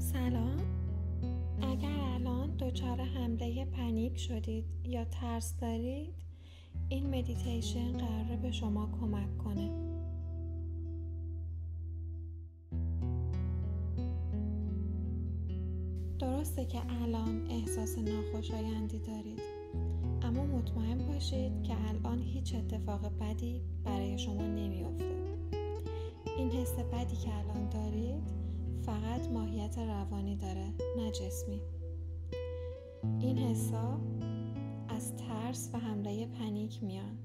سلام. اگر الان دچار حمله پنیک شدید یا ترس دارید، این مدیتیشن قراره به شما کمک کنه. درسته که الان احساس ناخوشایندی دارید، اما مطمئن باشید که الان هیچ اتفاق بدی برای شما نمیفته. این حس بدی که الان دارید فقط ماهیت روانی داره، نه جسمی. این حسا از ترس و حمله پنیک میان.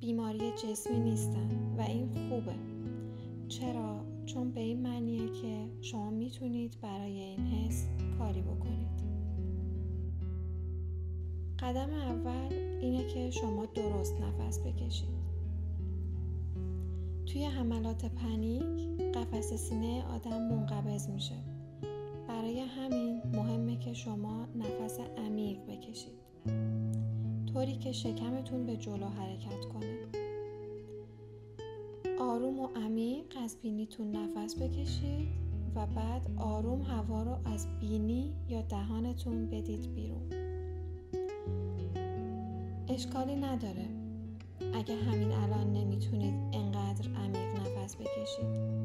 بیماری جسمی نیستن و این خوبه. چرا؟ چون به این معنیه که شما میتونید برای این حس کاری بکنید. قدم اول اینه که شما درست نفس بکشید. توی حملات پنیک قفس سینه آدم منقبض میشه. برای همین مهمه که شما نفس عمیق بکشید، طوری که شکمتون به جلو حرکت کنه. آروم و عمیق از بینیتون نفس بکشید و بعد آروم هوا رو از بینی یا دهانتون بدید بیرون. اشکالی نداره اگه همین الان نمیتونید انقدر عمیق نفس بکشید.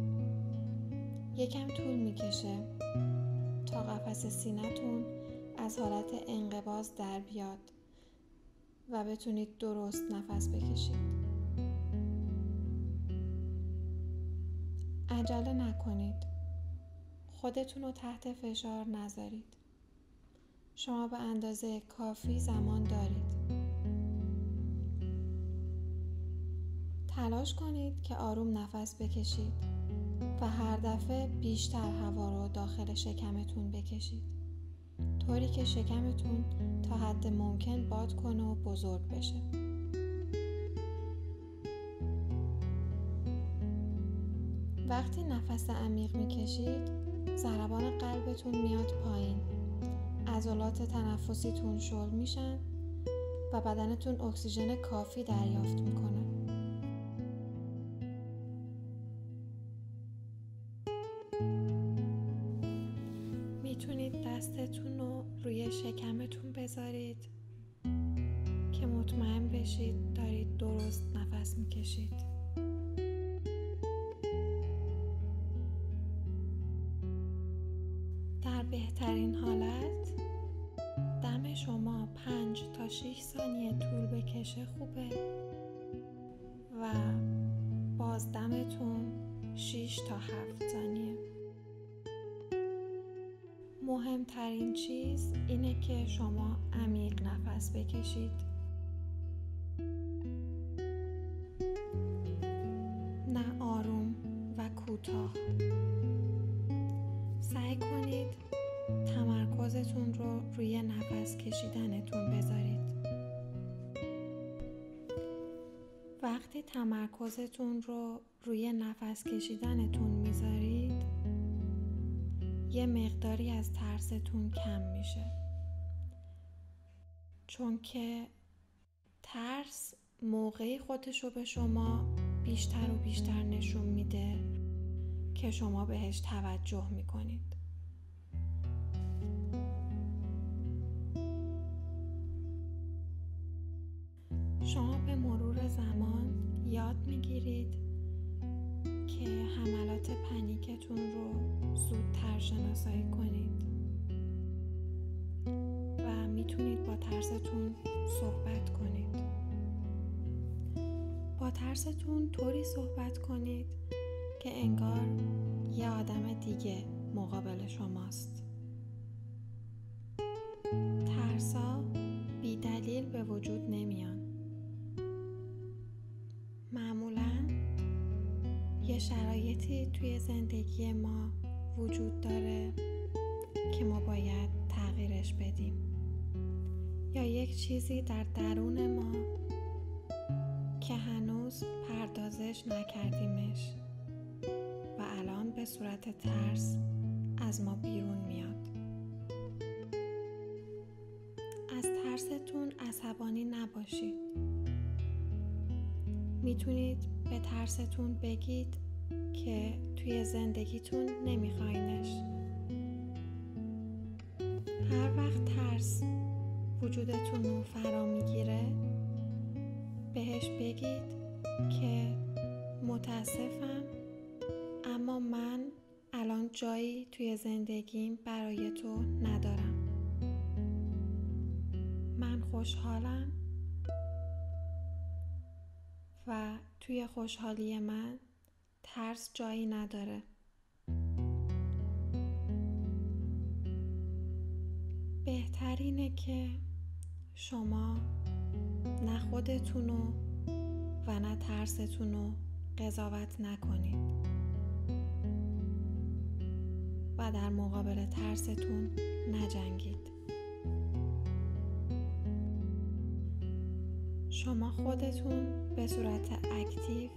یکم طول میکشه تا قفس سینه‌تون از حالت انقباض در بیاد و بتونید درست نفس بکشید. عجله نکنید. خودتون رو تحت فشار نذارید. شما به اندازه کافی زمان دارید. تلاش کنید که آروم نفس بکشید و هر دفعه بیشتر هوا رو داخل شکمتون بکشید، طوری که شکمتون تا حد ممکن باد کنه و بزرگ بشه. وقتی نفس عمیق میکشید، ضربان قلبتون میاد پایین، عضلات تنفسیتون شل میشن و بدنتون اکسیژن کافی دریافت میکنه. میتونید دستتون رو روی شکمتون بذارید که مطمئن بشید دارید درست نفس میکشید. در بهترین حالت دم شما 5 تا 6 ثانیه طول بکشه خوبه و باز دمتون 6 تا 7 ثانیه. مهمترین چیز اینه که شما عمیق نفس بکشید. نه آروم و کوتاه. سعی کنید تمرکزتون رو روی نفس کشیدنتون بذارید. وقتی تمرکزتون رو روی نفس کشیدنتون میذارید، یه مقداری از ترستون کم میشه. چون که ترس موقعی خودش رو به شما بیشتر و بیشتر نشون میده که شما بهش توجه میکنید. شما به مرور زمان یاد میگیرید که حملات پنیکتون رو زودتر شناسایی کنید و میتونید با ترستون صحبت کنید. با ترستون طوری صحبت کنید که انگار یه آدم دیگه مقابل شماست. ترسا بی دلیل به وجود نمیان. معمولاً یه شرایطی توی زندگی ما وجود داره که ما باید تغییرش بدیم، یا یک چیزی در درون ما که هنوز پردازش نکردیمش و الان به صورت ترس از ما بیرون میاد. از ترستون عصبانی نباشید. میتونید به ترستون بگید که توی زندگیتون نمیخواینش وجودتون رو فرا میگیره بهش بگید که متاسفم، اما من الان جایی توی زندگیم برای تو ندارم. من خوشحالم و توی خوشحالی من ترس جایی نداره. بهترینه که شما نه خودتونو و نه ترستونو قضاوت نکنید و در مقابل ترستون نجنگید. شما خودتون به صورت اکتیو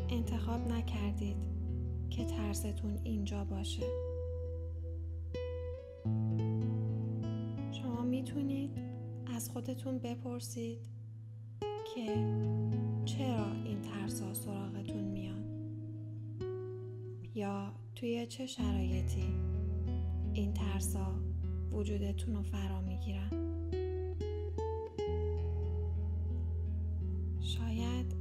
انتخاب نکردید که ترستون اینجا باشه. شما میتونید از خودتون بپرسید که چرا این ترس‌ها سراغتون میان یا توی چه شرایطی این ترس‌ها وجودتون رو فرا میگیرن. شاید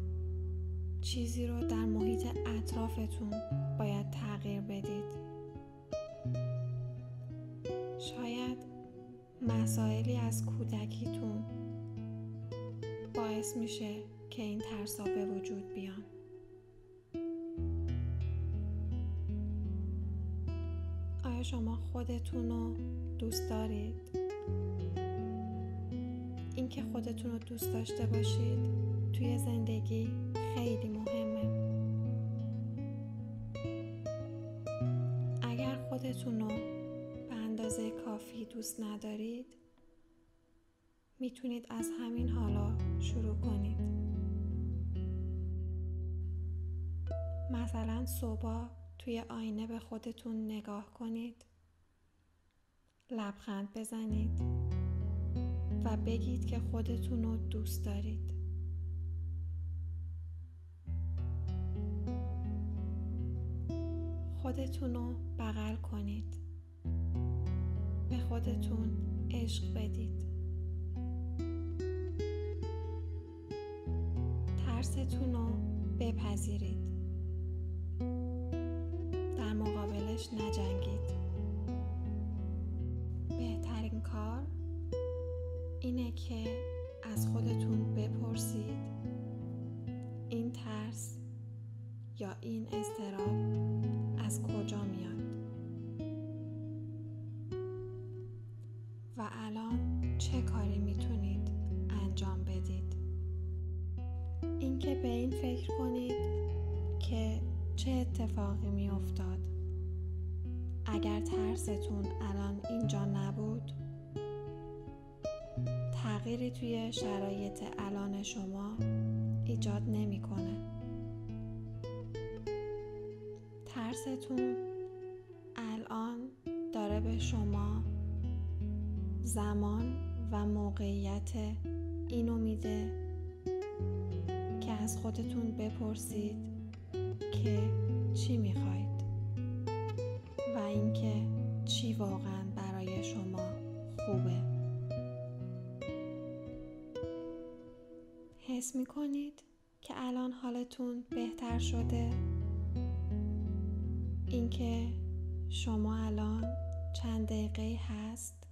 چیزی رو در محیط اطرافتون باید تغییر بدید. شاید مسائلی از کودکیتون باعث میشه که این ترس‌ها به وجود بیان. آیا شما خودتون رو دوست دارید؟ اینکه خودتون رو دوست داشته باشید توی زندگی خیلی مهمه. اگر خودتون رو به اندازه کافی دوست ندارید، میتونید از همین حالا شروع کنید. مثلا صبح توی آینه به خودتون نگاه کنید، لبخند بزنید و بگید که خودتون رو دوست دارید. خودتون رو بغل کنید، به خودتون عشق بدید. ترستون رو بپذیرید، در مقابلش نجنگید. بهترین کار اینه که از خودتون بپرسید این ترس یا این اضطراب از کجا میاد و الان چه کاری میتونید انجام بدید. اینکه به این فکر کنید که چه اتفاقی میافتاد اگر ترستون الان اینجا نبود، تغییری توی شرایط الان شما ایجاد نمیکنه. ترستون الان داره به شما زمان و موقعیت اینو میده که از خودتون بپرسید که چی میخواید و اینکه چی واقعا برای شما خوبه. حس میکنید که الان حالتون بهتر شده؟ اینکه شما الان چند دقیقه هست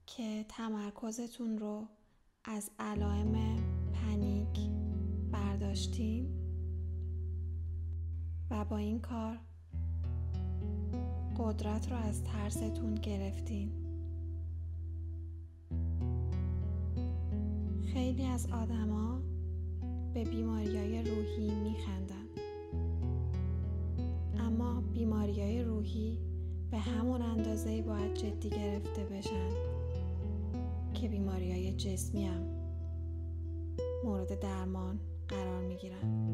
که تمرکزتون رو از علائم پنیک برداشتین و با این کار قدرت رو از ترستون گرفتین. خیلی از آدما به بیماری‌های روحی میخندن، اما بیماری‌های روحی به همون اندازه‌ای باید جدی گرفته بشن که بیماری‌های جسمی هم مورد درمان قرار میگیرن.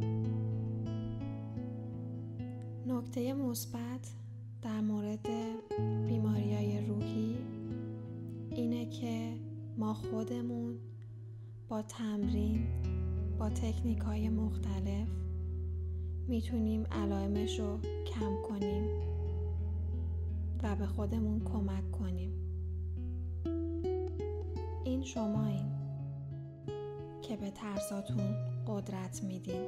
نکته مثبت در مورد بیماری‌های روحی اینه که ما خودمون با تمرین، با تکنیک‌های مختلف میتونیم علائمش رو کم کنیم و به خودمون کمک کنیم. شمایین که به ترساتون قدرت میدین.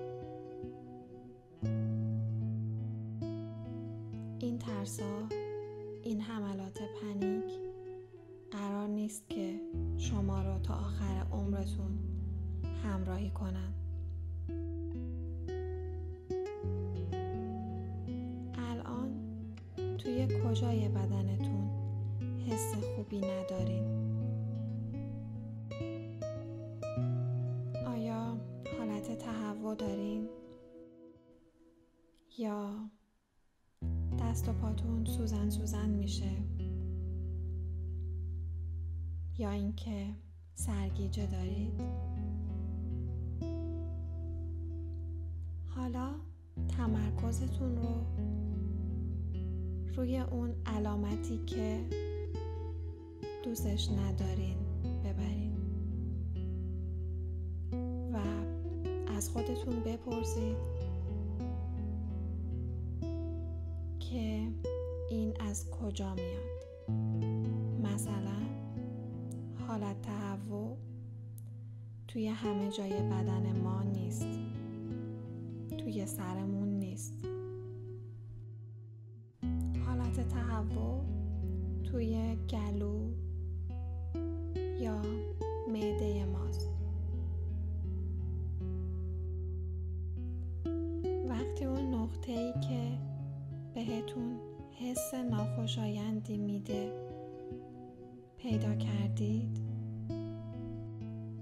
این ترسا، این حملات پنیک قرار نیست که شما رو تا آخر عمرتون همراهی کنن. الان توی کجای بدنتون حس خوبی ندارین؟ آیا حالت تهوع دارین؟ یا دست و پاتون سوزن میشه؟ یا اینکه سرگیجه دارید؟ حالا تمرکزتون رو روی اون علامتی که دوستش ندارین ببرین و از خودتون بپرسید که این از کجا میاد. مثلا حالت تهوع توی همه جای بدن ما نیست، توی سرمون نیست. حالت تهوع توی گلو یا معده ماست. وقتی اون نقطه‌ای که بهتون حس ناخوشایندی میده پیدا کردید،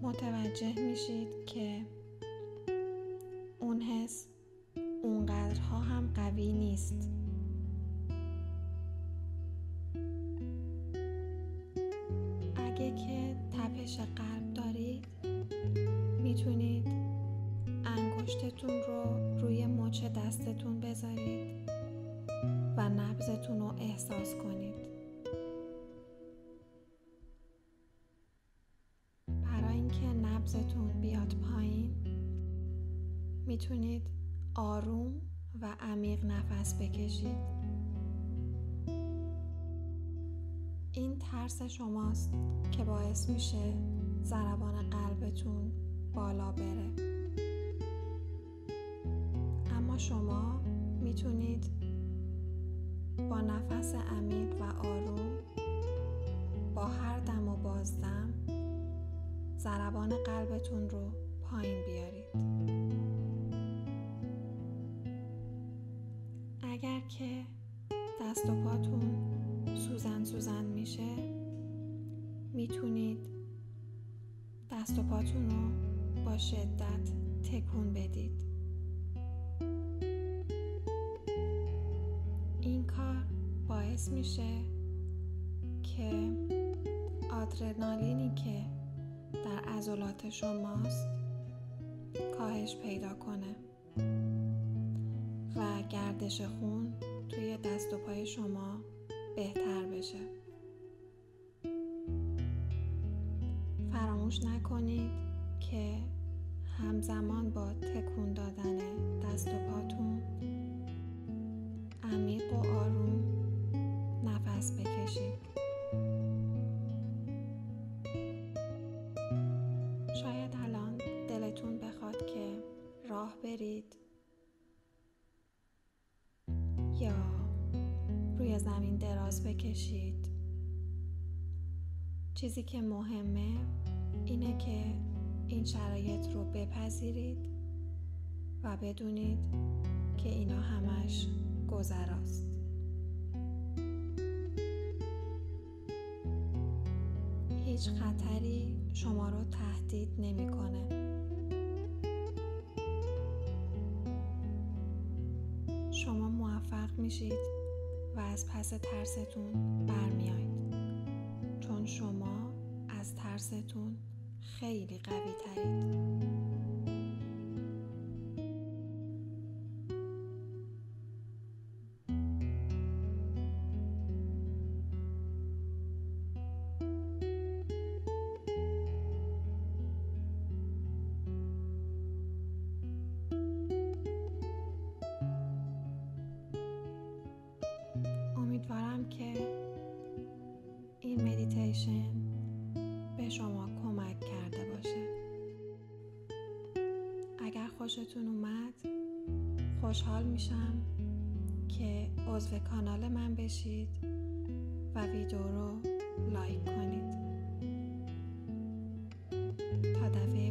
متوجه میشید که اون حس اونقدرها هم قوی نیست. اگه که تپش قلب دارید، میتونید انگشتتون رو روی مچ دستتون بذارید و نبضتون رو احساس کنید. برای اینکه نبضتون بیاد پایین، میتونید آروم و عمیق نفس بکشید. این ترس شماست که باعث میشه ضربان قلبتون بالا بره. اما شما میتونید با نفس عمیق و آروم با هر دم و بازدم ضربان قلبتون رو پایین بیارید. اگر که دست و پاتون سوزن میشه، میتونید دست و پاتون رو با شدت تکون بدید. این کار باعث میشه که آدرنالینی که در عضلات شماست کاهش پیدا کنه و گردش خون توی دست و پای شما بهتر بشه. فراموش نکنید که همزمان با تکون دادن دست و پاتون عمیق و آروم نفس بکشید. شاید الان دلتون بخواد که راه برید یا روی زمین دراز بکشید. چیزی که مهمه اینه که این شرایط رو بپذیرید و بدونید که اینا همش گذراست. هیچ خطری شما رو تهدید نمی‌کنه. شما موفق میشید و از پس ترستون برمیایید، چون شما از ترستون خیلی قوی ترید. امیدوارم که این مدیتیشن به شما کمک خوشتون اومد خوشحال میشم که عضو کانال من بشید و ویدیو رو لایک کنید. تا دفعه